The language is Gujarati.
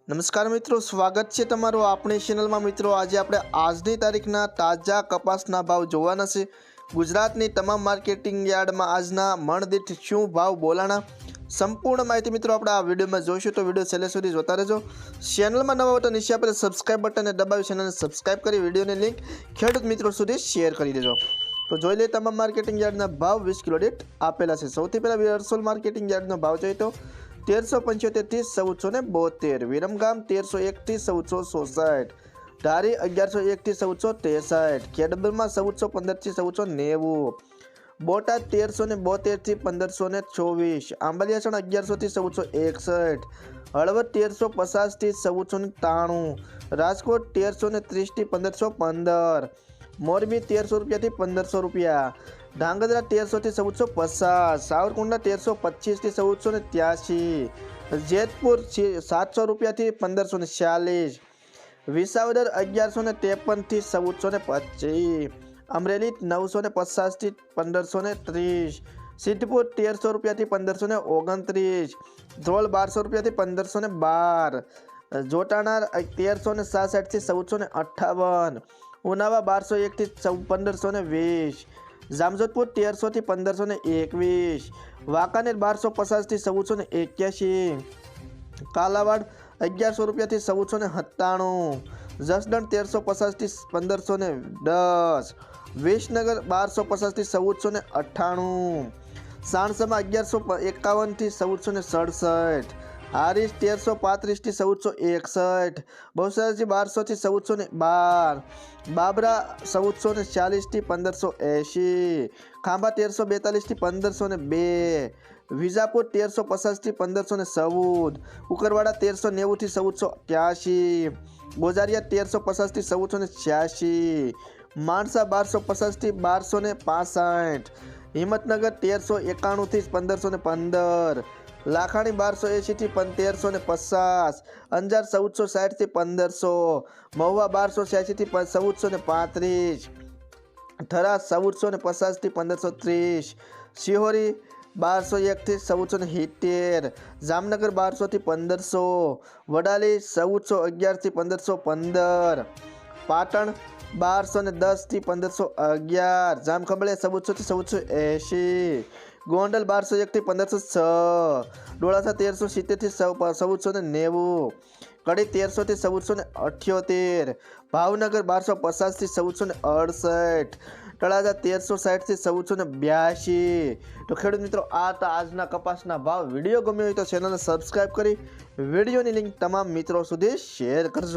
નમસ્કાર મિત્રો, સ્વાગત છે તમારું આપણી ચેનલમાં। મિત્રો આજે આપણે આજની તારીખના તાજા કપાસના ભાવ જોવાના છે। ગુજરાતની તમામ માર્કેટિંગ યાર્ડમાં આજના મણ દીઠ શું ભાવ બોલાણા, સંપૂર્ણ માહિતી મિત્રો આપણે આ વિડીયોમાં જોઈશું, તો વિડીયો છેલ્લે સુધી જોતા રહેજો। ચેનલમાં નવા હો તો નીચે આપણે સબસ્ક્રાઇબ બટનને દબાવી ચેનલને સબસ્ક્રાઇબ કરી વિડીયોની લિંક ખેડૂત મિત્રો સુધી શેર કરી દેજો। તો જોઈ લઈએ તમામ માર્કેટિંગ યાર્ડના ભાવ 20 કિલો દીઠ આપેલા છે। સૌથી પહેલા વિરસોલ માર્કેટિંગ યાર્ડનો ભાવ જોઈએ તો 1375 થી 1472, વિરમગામ 1301 થી 1466, ધારી 1101 થી 1463, ખેડબ્રહ્મા 1415 થી 1490, બોટાદ 1372 થી 1524, આંબલિયાસણ 1100 થી 1461, હળવદ 1350 થી 1493, રાજકોટ 1330 થી 1515, મોરબી 1300 રૂપિયાથી 1500 રૂપિયા, ધાંગધ્રા 1300 થી 1450, સાવરકુંડલા 1325 થી 1483, જેતપુર 700 રૂપિયાથી 1546, વિસાવદર 1153 થી 1425, અમરેલી 950 થી 1530, સિદ્ધપુર 1300 રૂપિયાથી 1529, ધ્રોલ 1200 રૂપિયાથી 1512, જોટાણા 1366 થી 1458, ઉનાવા 1201 થી 1520, જામજોધપુર 1300 થી 1521, વાંકાનેર 1250 થી 1481, કાલાવાડ 1100 રૂપિયાથી 1497, જસદણ 1350 થી 1510, વિસનગર 1250 થી 1498, સાણસમા 1151 થી 1467, હારીજ 1335 થી 1461, બહુચરાજી 1200 થી 1412, બાબરા 1440 થી 1580, ખાંભા 1342 થી 1502, વિજાપુર 1350 થી 1514, કુકરવાડા 1390 થી 1483, ગોઝારિયા 1350 થી 1486, માણસા 1250 થી 1265, હિંમતનગર 1391 થી 1515, લાખાણી 1280 થી 1350, અંજાર 1460 થી 1500, મહુવા 1286 થી 1435, થરા 1450 થી 1530, શિહોરી 1201 થી 1470, જામનગર 1200 થી 1500, વડાલી 1411 થી 1515, પાટણ 1210 થી 1511, જામખંભાળિયા 1400 થી 1480, ગોંડલ 1201 થી 1506, ડોળાસા 1370 થી 1490, કડી 1300 થી 1478, ભાવનગર 1250 થી 1468, તળાજા 1360 થી 1482। તો ખેડૂત મિત્રો, આ તો આજના કપાસના ભાવ। વિડીયો ગમ્યો હોય તો ચેનલને સબસ્ક્રાઇબ કરી વિડીયોની લિંક તમામ મિત્રો સુધી શેર કરજો।